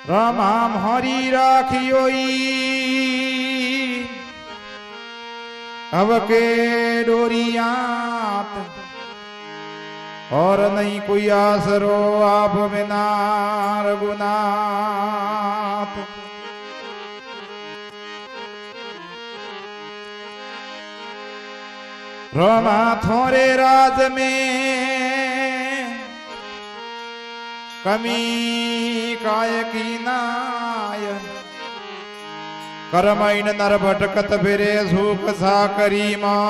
राम हरी राखियो अब के डोरियात और नहीं कोई आसरो आप बिना रघुनाथ। रमा थोरे राज में कमी काय की नाय करमैन नर भटकत फिरे झूक सा करी मां।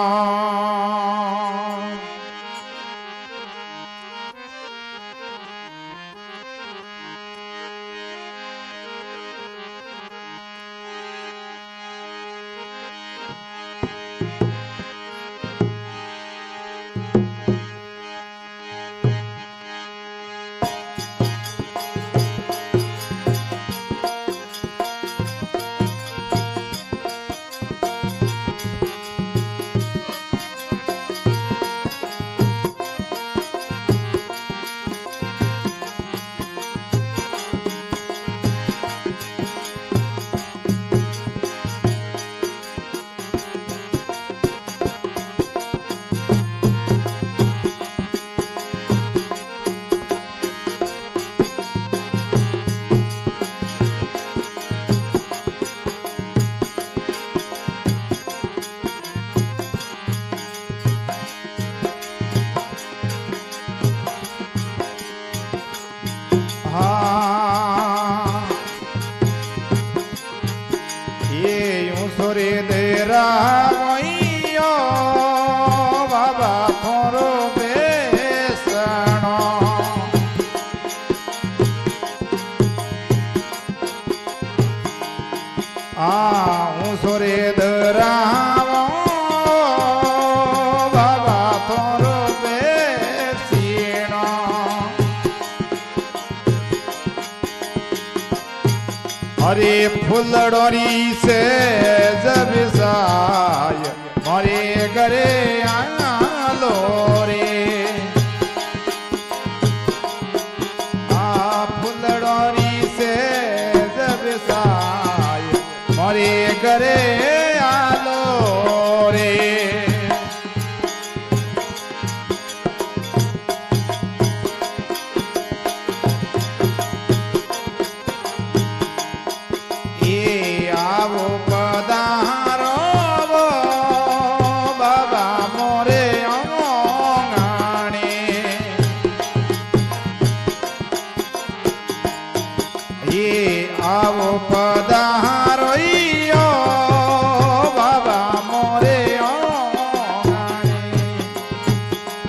अरे फुलडोरी से जब साय मारे घरे आलो रे फुलडोरी से जब साय मारे घरे आलो रे। आवो पधारो बाबा मोरे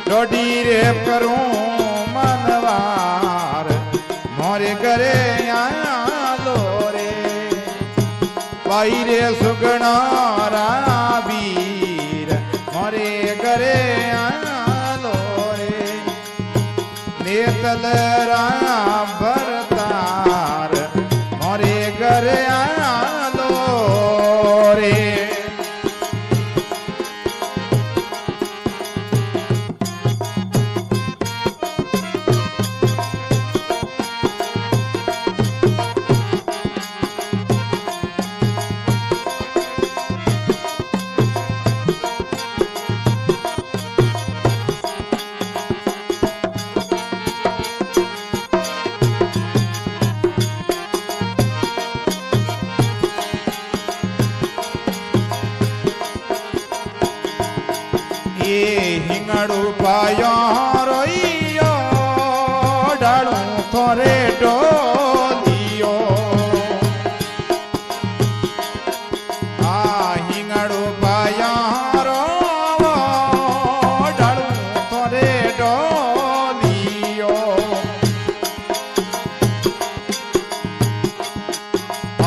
डोडी रे करूं मनवार मोरे घरे आलो रे भाई रे सुगणारा वीर मोरे घरे आलो रे नेतल राम भरतार मोरे घरे आलो रे। हिंगड़ू पायो रोइयो डालू थोरे डोलियो हिंगड़ू पायो रो डालू थोरे डोलियो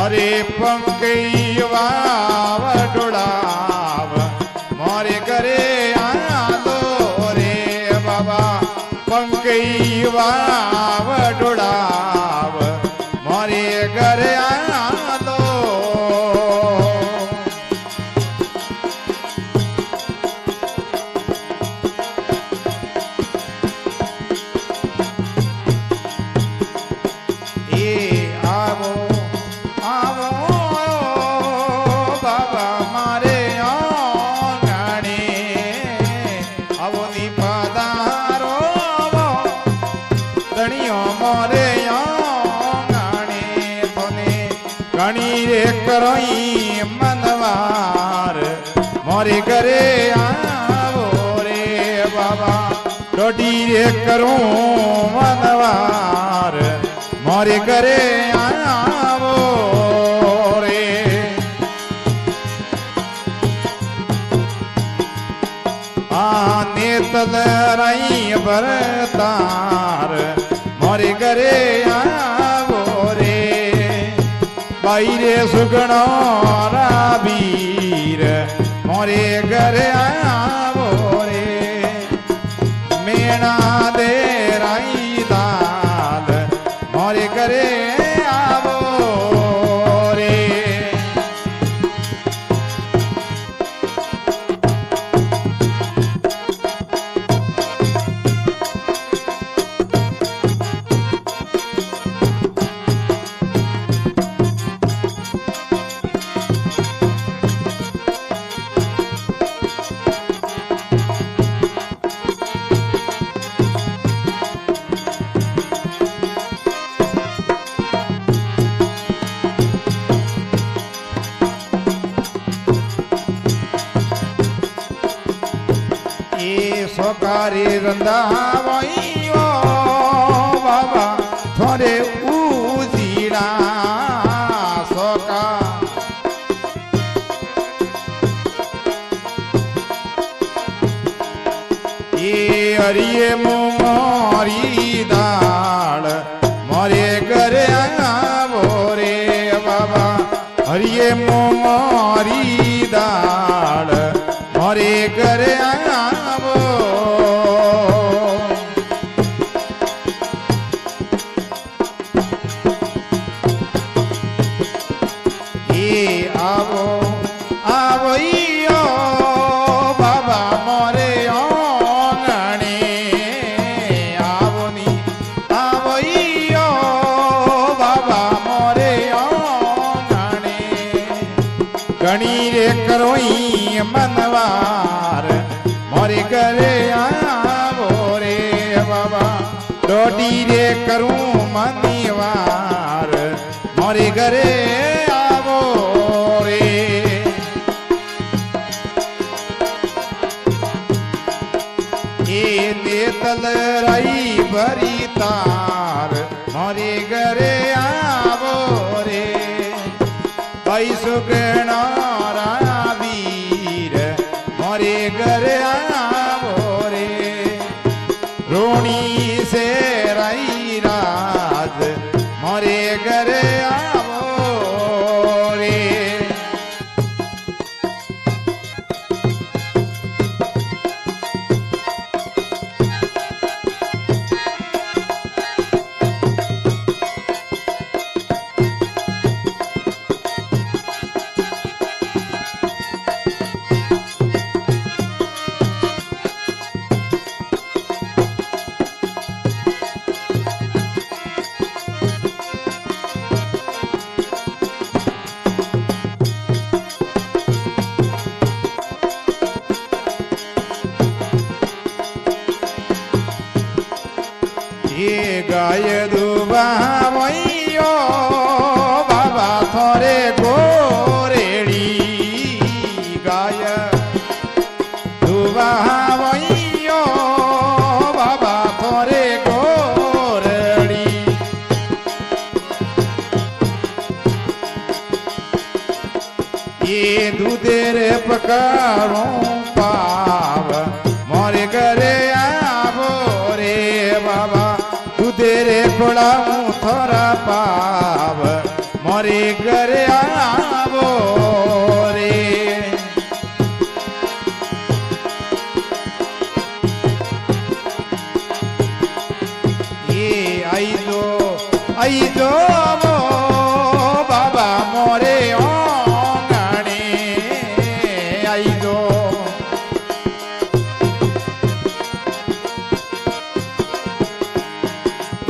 अरे पंकई वाव डोलाव मोरे घरे पंकई वाव डोड़ाव मोरे घरे आलो। ए आवो આવો ની પધારો ધણીઓ મોરે આંગણે તને ઘણી રે કરોઈ મનવાર મોરે ઘરે આવો રે બાબા દોઢી રે કરું મનવાર મોરે ઘરે આવો રે આને તલરાઈ ભરતાર મોરે ઘરે આવો રે બાઈરે સુગણો રાબીર મોરે ઘરે આવો રે મેણા દે રાઈ દાલ મોરે ઘરે આવો રે સોકારી રંધાવાઈઓ બાબા થોડે ઉજીડા સોકા એ હરિયે મોરી દાળ મોરે ઘરે આવો રે બાબા હરિયે મોરી દાળ મોરે ઘરે આવો આવો આવઈયો બાબા મોરે આંગણે આવો ની આવઈયો બાબા મોરે આંગણે ઘણી રે કરોઈ મનવાર મોરે ઘરે આવો રે બાબા દોઢી રે કરું મનવાર મોરે ઘરે તલરાઈ ભરી તાર મોરે ઘરે આવો રે ભાઈ સુગણારા વીર મોરે ઘરે આવો રે રોણી સે રાઈ રાજ મોરે ઘરે આવો રે ગાય દુબા મૈયો બાબા થોરે ગોરેડી ગાય દુબા મૈયો બાબા થોરે ગોરડી એ દૂધે રે પકાળું પાવ મોરે ઘરે આવો રે બાબા तेरे खोड़ा थोड़ा पाव मोरे घरे आवो रे ये आई दो बाबा मोरे आंगणे आई दो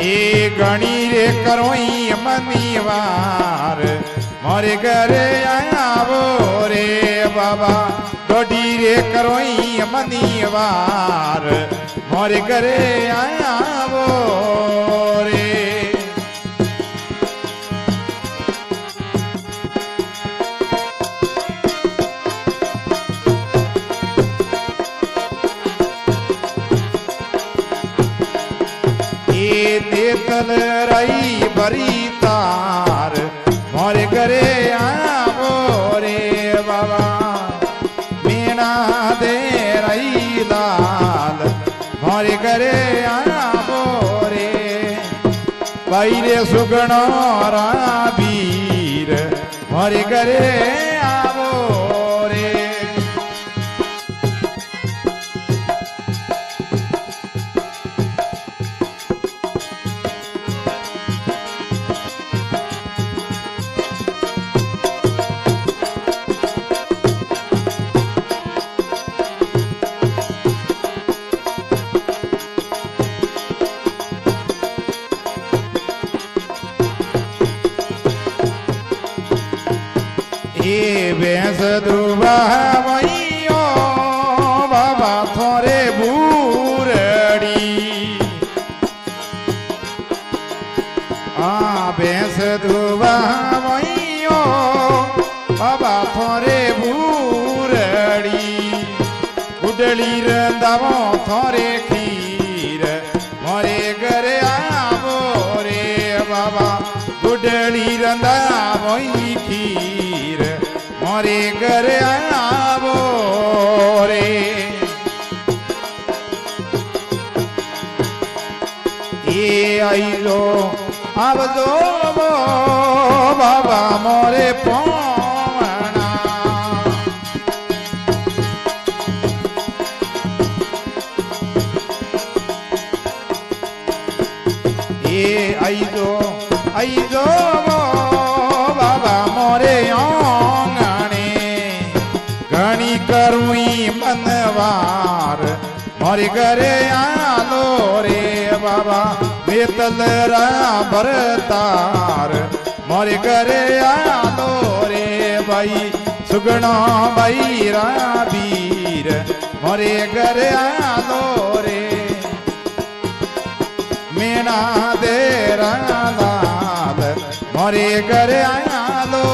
એ ગણી રે કરોઈ મનીવાર મોરે ઘરે આવો રે બાબા डोडी रे करोई मनी वार मोरे घरे आवो रे। ये तेतल रही बरी तार मोरे घरे आवो रे बाबा। मीना दे रही लाल मोरे घरे आवो रे। भाई रे सुगणो वीर मोरे घरे आवो रे। ये भैंस दुबा मैयो बाबा थोरे बूरड़ी। भैंस दुबा मैयो बाबा थोरे बूरड़ी। उडली रंदावो थोरे खीर मोरे घरे आवो रे बाबा। उडली रंदावो खीर मोरे घरे आवो रे। ये आइलो आवजो बाबा मोरे पवना। ये आइलो बाबा मोरे घणी करुई मनवार मोरे घरे आलो रे बाबा। बेतल रा भरतार मोरे घरे आलो रे भाई। सुगणो भाई रा वीर मोरे घरे आलो रे। मीना दे रा लाल मोरे घरे आलो।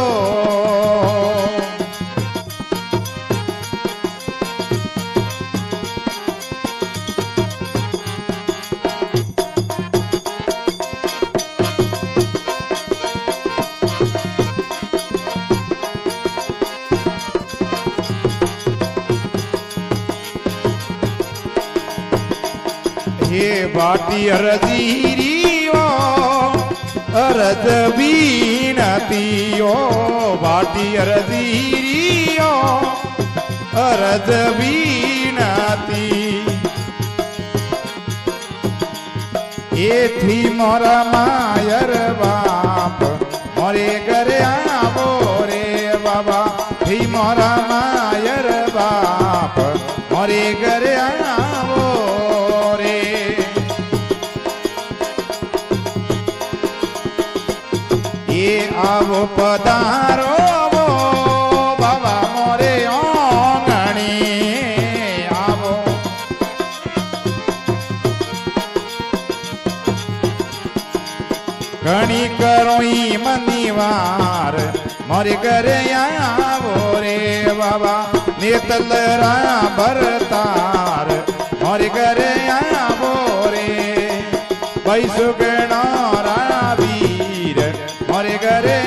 ये बाटी अरजीरियो अरज बीनतियो। बाटी अरजीरियो अरज बीनती। ये थी मोरा मायर बाप मोरे घरे आवो रे बाबा। थी मोरा मायर बाप मोरे घरे आवो रे। ये आवो पधारो वो बाबा मोरे आंगणे आवो। घणी करोई मनीवार मोरे घरे आवो रे बाबा। नेतल रा भरतार मोरे घरे आवो रे। भाई सुगणो रा वीर मोरे घरे